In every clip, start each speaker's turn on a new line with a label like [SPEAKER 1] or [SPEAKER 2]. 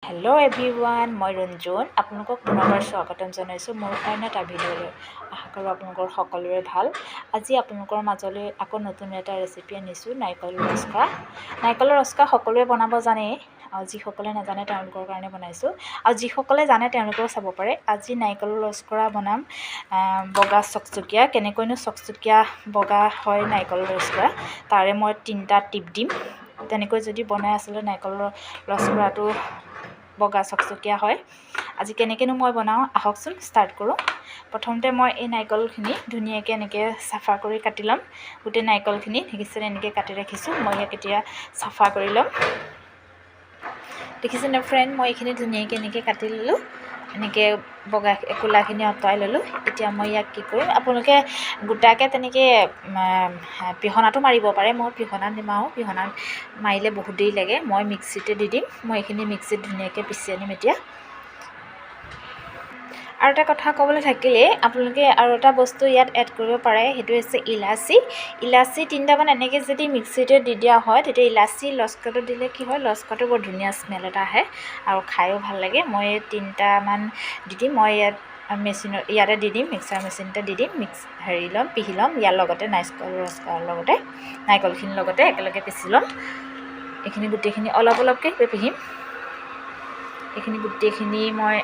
[SPEAKER 1] Hello' everyone, মই ৰঞ্জুন। আপোনালোকক পুনৰবাৰ স্বাগতম জনাইছোঁ মোৰ কাৰণে এটা ভিডিঅ'লৈ। আশা কৰোঁ আপোনালোকৰ সকলোৰে ভাল। আজি আপোনালোকৰ মাজলৈ আকৌ নতুন এটা ৰেচিপি আনিছোঁ, নাৰিকলৰ ৰচকা। নাৰিকলৰ ৰচকা সকলোৱে বনাব জানেই, আৰু যিসকলে নাজানে তেওঁলোকৰ কাৰণে বনাইছোঁ। আৰু যিসকলে জানে তেওঁলোকেও চাব পাৰে। আজি নাৰিকলৰ ৰচকা বনাম বগা চকচকীয়া। কেনেকৈনো চকচকীয়া বগা হয় নাৰিকলৰ ৰচকা, তাৰে মই 3টা টিপ দিম। তেনেকৈ যদি বনাই আচলতে নাৰিকলৰ ৰচকাটো বগা চকচকীয়া হয়। আজি কেনেকৈনো মই বনাওঁ আহকচোন ষ্টাৰ্ট কৰোঁ। প্ৰথমতে মই এই নাৰিকলখিনি ধুনীয়াকৈ এনেকৈ চাফা কৰি কাটি ল'ম। গোটেই নাৰিকলখিনি দেখিছেনে, এনেকৈ কাটি ৰাখিছোঁ। মই ইয়াক এতিয়া চাফা কৰি ল'ম। দেখিছেনে ফ্ৰেণ্ড, মই এইখিনি ধুনীয়াকৈ এনেকৈ কাটি ল'লোঁ। এনেকৈ বগা ক'লাখিনি আঁতৰাই ল'লোঁ। এতিয়া মই ইয়াক কি কৰিম, আপোনালোকে গোটাকৈ তেনেকৈ পিহনাটো মাৰিব পাৰে। মই পিহনাত নিমাৰোঁ, পিহনাত মাৰিলে বহুত দেৰি লাগে। মই মিক্সিতে দি দিম। মই এইখিনি মিক্সিত ধুনীয়াকৈ পিচি আনিম এতিয়া। আৰু এটা কথা ক'বলৈ থাকিলে, আপোনালোকে আৰু এটা বস্তু ইয়াত এড কৰিব পাৰে, সেইটো হৈছে ইলাচি। ইলাচি 3টামান এনেকৈ যদি মিক্সিতে দি দিয়া হয়, তেতিয়া ইলাচি লস্কৰটো দিলে কি হয়, লস্কৰটো বৰ ধুনীয়া স্মেল এটা আহে আৰু খায়ো ভাল লাগে। মই 3টামান দি দিম। মই ইয়াতে দি দিম, মিক্সাৰ মেচিনতে দি দিম। পিহি ল'ম ইয়াৰ লগতে, নাৰিকলৰ ৰচকাৰ লগতে, নাৰিকলখিনিৰ লগতে একেলগে পিচি ল'ম। এইখিনি গোটেইখিনি অলপ অলপকৈ পিহিম। এইখিনি গোটেইখিনি মই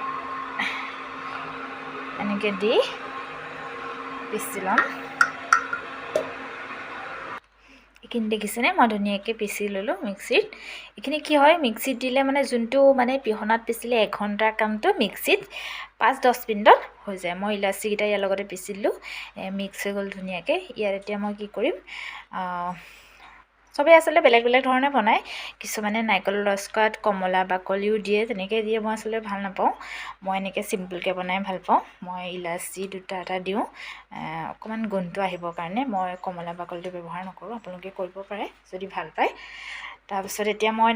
[SPEAKER 1] এনেকৈ দি পিচি ল'ম। এইখিনি দেখিছেনে, মই ধুনীয়াকৈ পিচি ল'লোঁ মিক্সিত। এইখিনি কি হয়, মিক্সিত দিলে মানে যোনটো পিহনাত পিচিলে 1 ঘণ্টাৰ কামটো মিক্সিত 5-10 মিনিটত হৈ যায়। মই ইলাচিকেইটা ইয়াৰ লগতে পিচি দিলোঁ, মিক্স হৈ গ'ল ধুনীয়াকৈ। ইয়াত এতিয়া মই কি কৰিম, চবেই আচলতে বেলেগ বেলেগ ধৰণে বনায়। কিছুমানে নাৰিকলৰ ৰচকাত কমলা বাকলিও দিয়ে, তেনেকৈ দিয়ে। মই আচলতে ভাল নাপাওঁ। মই এনেকৈ চিম্পুলকৈ বনাই ভাল পাওঁ। মই ইলাচি 2টা দিওঁ অকণমান গোন্ধটো আহিবৰ কাৰণে। মই কমলা বাকলিটো ব্যৱহাৰ নকৰোঁ। আপোনালোকে কৰিব পাৰে যদি ভাল পায়। তাৰপিছত এতিয়া মই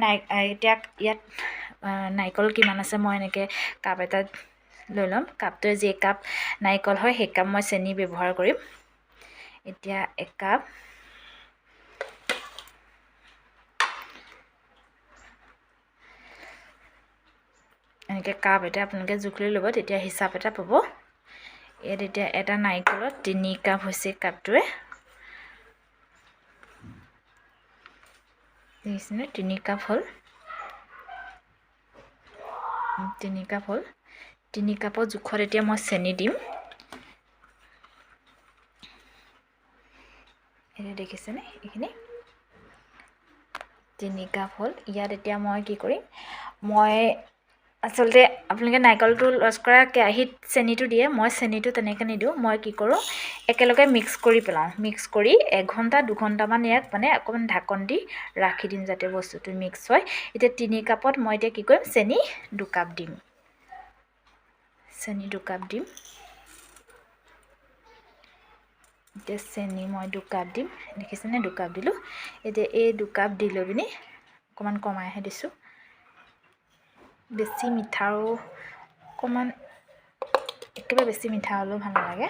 [SPEAKER 1] ইয়াত নাৰিকল কিমান আছে, মই এনেকৈ কাপ এটাত লৈ ল'ম। কাপটোৱে যে কাপ নাৰিকল হয়, সেই কাপ মই চেনি ব্যৱহাৰ কৰিম। এতিয়া 1 কাপ, এনেকৈ কাপ এটা আপোনালোকে জোখ লৈ ল'ব, তেতিয়া হিচাপ এটা পাব। ইয়াত এতিয়া এটা নাৰিকলত 3 কাপ হৈছে কাপটোৱে। দেখিছেনে, 3 কাপ হ'ল। 3 কাপ হ'ল। 3 কাপৰ জোখত এতিয়া মই চেনি দিম। এতিয়া দেখিছেনে, এইখিনি 3 কাপ হ'ল। ইয়াত এতিয়া মই কি কৰিম, মই আচলতে আপোনালোকে নাৰিকলটো ৰচকা কেৰাহীত চেনিটো দিয়ে, মই চেনিটো তেনেকৈ নিদিওঁ। মই কি কৰোঁ, একেলগে মিক্স কৰি পেলাওঁ। মিক্স কৰি 1 ঘণ্টা-2 ঘণ্টামান ইয়াক অকণমান ঢাকন দি ৰাখি দিম, যাতে বস্তুটো মিক্স হয়। এতিয়া 3 কাপত মই এতিয়া কি কৰিম, চেনি 2 কাপ দিম। চেনি 2 কাপ দিম। এতিয়া চেনি মই 2 কাপ দিম। দেখিছেনে, 2 কাপ দিলোঁ। এতিয়া এই 2 কাপ দি লৈ পিনি অকণমান কমাইহে দিছোঁ। বেছি মিঠাও অকণমান, একেবাৰে বেছি মিঠা হ'লেও ভাল নালাগে।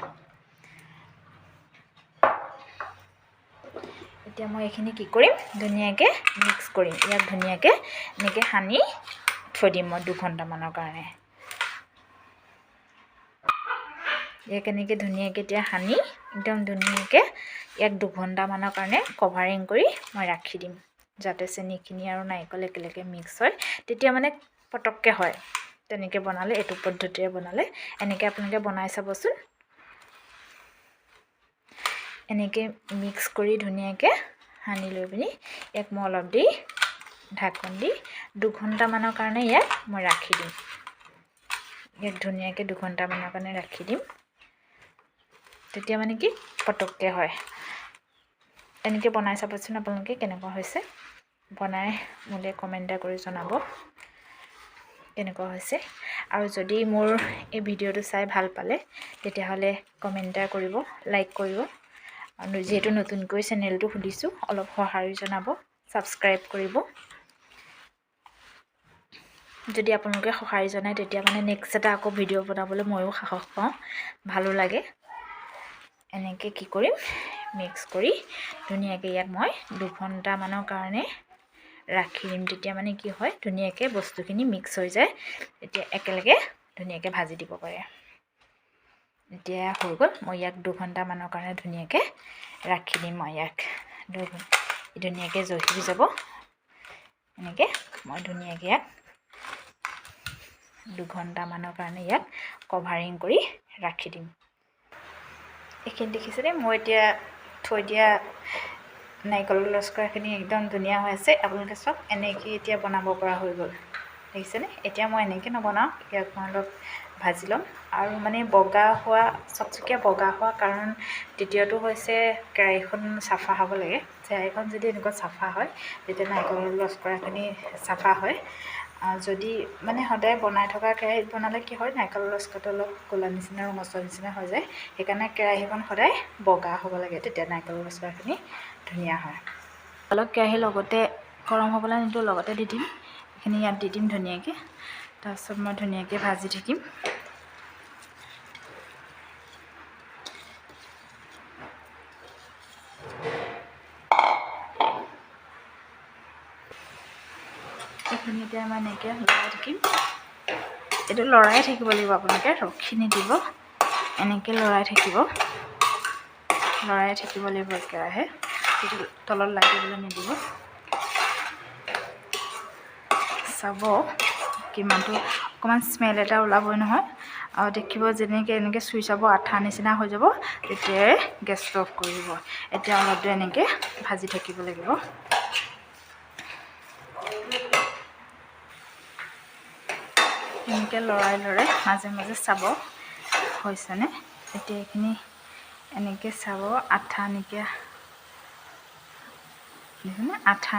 [SPEAKER 1] এতিয়া মই এইখিনি কি কৰিম, ধুনীয়াকৈ মিক্স কৰিম। ইয়াক ধুনীয়াকৈ এনেকৈ সানি থৈ দিম মই 2 ঘণ্টামানৰ কাৰণে। ইয়াক এনেকৈ ধুনীয়াকৈ এতিয়া সানি একদম ধুনীয়াকৈ ইয়াক 2 ঘণ্টামানৰ কাৰণে কভাৰিং কৰি মই ৰাখি দিম, যাতে চেনিখিনি আৰু নাৰিকল একেলগে মিক্স হয়। তেতিয়া পটককৈ হয়। তেনেকৈ বনালে, এইটো পদ্ধতিৰে বনালে। এনেকৈ আপোনালোকে বনাই চাবচোন। এনেকৈ মিক্স কৰি ধুনীয়াকৈ সানি লৈ পিনি ইয়াক মই অলপ দেৰি ঢাকন দি 2 ঘণ্টামানৰ কাৰণে ইয়াক মই ৰাখি দিম। ইয়াক ধুনীয়াকৈ 2 ঘণ্টামানৰ কাৰণে ৰাখি দিম। তেতিয়া কি পটককৈ হয়। এনেকৈ বনাই চাবচোন আপোনালোকে কেনেকুৱা হৈছে। বনাই মোলৈ কমেণ্ট কৰি জনাব কেনেকুৱা হৈছে। আৰু যদি মোৰ এই ভিডিঅ'টো চাই ভাল পালে, তেতিয়াহ'লে কমেণ্ট কৰিব, লাইক কৰিব। আৰু যিহেতু নতুনকৈ চেনেলটো খুলিছোঁ, অলপ সঁহাৰি জনাব, ছাবস্ক্ৰাইব কৰিব। যদি আপোনালোকে সঁহাৰি জনায়, তেতিয়া নেক্সট এটা আকৌ ভিডিঅ' বনাবলৈ ময়ো সাহস পাওঁ, ভালো লাগে। এনেকৈ কি কৰিম, মিক্স কৰি ধুনীয়াকৈ ইয়াক মই 2 ঘণ্টামানৰ কাৰণে ৰাখি দিম তেতিয়া মানে কি হয় ধুনীয়াকৈ বস্তুখিনি মিক্স হৈ যায় এতিয়া একেলগে ধুনীয়াকৈ ভাজি দিব পাৰে এতিয়া হৈ গ'ল মই ইয়াক 2 ঘণ্টামানৰ কাৰণে ধুনীয়াকৈ ৰাখি দিম মই ইয়াক ধুনীয়াকৈ জহি যাব এনেকৈ মই ধুনীয়াকৈ ইয়াক 2 ঘণ্টামানৰ কাৰণে ইয়াক কভাৰিং কৰি ৰাখি দিম এইখিনি দেখিছেনে মই এতিয়া থৈ দিয়া নাৰিকলৰ লস্কৰাখিনি একদম ধুনীয়া হৈ আছে আপোনালোকে চব এনেকৈ এতিয়া বনাব পৰা হৈ গ'ল দেখিছেনে এতিয়া মই এনেকৈ নবনাওঁ ইয়াক মই অলপ ভাজি ল'ম আৰু মানে বগা হোৱা চকচকীয়া বগা হোৱা কাৰণ দ্বিতীয়টো হৈছে কেৰাহীখন চাফা হ'ব লাগে কেৰাহীখন যদি এনেকুৱা চাফা হয় তেতিয়া নাৰিকলৰ লস্কৰাখিনি চাফা হয় যদি মানে সদায় বনাই থকা কেৰাহীত বনালে কি হয় নাৰিকলৰ লস্কৰাটো অলপ ক'লা নিচিনা ৰঙচুৱা নিচিনা হৈ যায় সেইকাৰণে কেৰাহীখন সদায় বগা হ'ব লাগে তেতিয়া নাৰিকলৰ লস্কৰাখিনি ধুনীয়া হয় অলপ কেৰাহী লগতে গৰম হ'বলৈ নিদিওঁ লগতে দি দিম এইখিনি ইয়াত দি দিম ধুনীয়াকৈ তাৰপিছত মই ধুনীয়াকৈ ভাজি থাকিম এইখিনি এতিয়া মই এনেকৈ লৰাই থাকিম এইটো লৰাই থাকিব লাগিব আপোনালোকে ৰখি নিদিব এনেকৈ লৰাই থাকিব একেৰাহে এইটো তলত লাগিবলৈ নিদিব চাব কিমানটো অকণমান স্মেল এটা ওলাবই নহয় আৰু দেখিব যেনেকৈ এনেকৈ চুই চাব আঠা নিচিনা হৈ যাব তেতিয়াই গেছটো অফ কৰি দিব এতিয়া অলপ দেৰি এনেকৈ ভাজি থাকিব লাগিব এনেকৈ লৰাই মাজে মাজে চাব হৈছেনে এতিয়া এইখিনি এনেকৈ চাব আঠা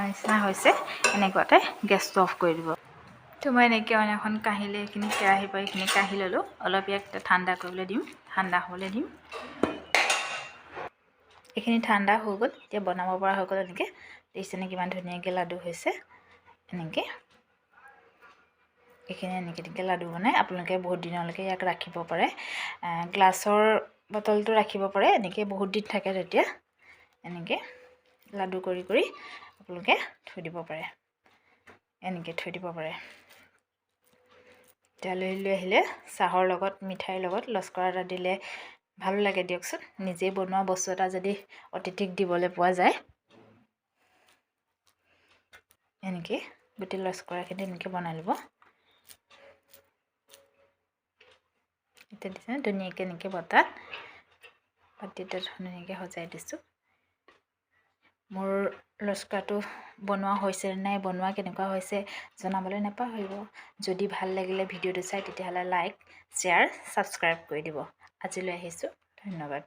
[SPEAKER 1] নিচিনা হৈছে এনেকুৱাতে গেছটো অফ কৰি দিব তো মই এনেকৈ এখন কাঁহীলৈ এইখিনি কেৰাহী পৰা এইখিনি কাঢ়ি ল'লোঁ অলপ ইয়াক ঠাণ্ডা কৰিবলৈ দিম ঠাণ্ডা হ'বলৈ দিম এইখিনি ঠাণ্ডা হৈ গ'ল এতিয়া বনাব পৰা হৈ গ'ল এনেকৈ দেখিছেনে কিমান ধুনীয়াকৈ লাডু হৈছে এনেকৈ এইখিনি এনেকৈ লাডু বনাই আপোনালোকে বহুত দিনলৈকে ইয়াক ৰাখিব পাৰে গ্লাছৰ বটলটো ৰাখিব পাৰে এনেকৈ বহুত দিন থাকে তেতিয়া এনেকৈ লাডু কৰি আপোনালোকে থৈ দিব পাৰে এনেকৈ থৈ দিব পাৰে এতিয়া লৈ আহিলে চাহৰ লগত মিঠাইৰ লগত লস্কৰা এটা দিলে ভাল লাগে দিয়কচোন নিজে বনোৱা বস্তু এটা যদি অতিথিক দিবলৈ পোৱা যায় এনেকৈ গোটেই লস্কৰাখিনি এনেকৈ বনাই ল'ব এতিয়া দিছে ধুনীয়াকৈ এনেকৈ পাতিতে ধুনীয়াকৈ সজাই দিছোঁ মোৰ লস্কৰাটো বনোৱা হৈছে নাই বনোৱা কেনেকুৱা হৈছে জনাবলৈ নাপাহৰিব যদি ভাল লাগিলে ভিডিঅ'টো চাই তেতিয়াহ'লে লাইক শ্বেয়াৰ ছাবস্ক্ৰাইব কৰি দিব আজিলৈ আহিছোঁ ধন্যবাদ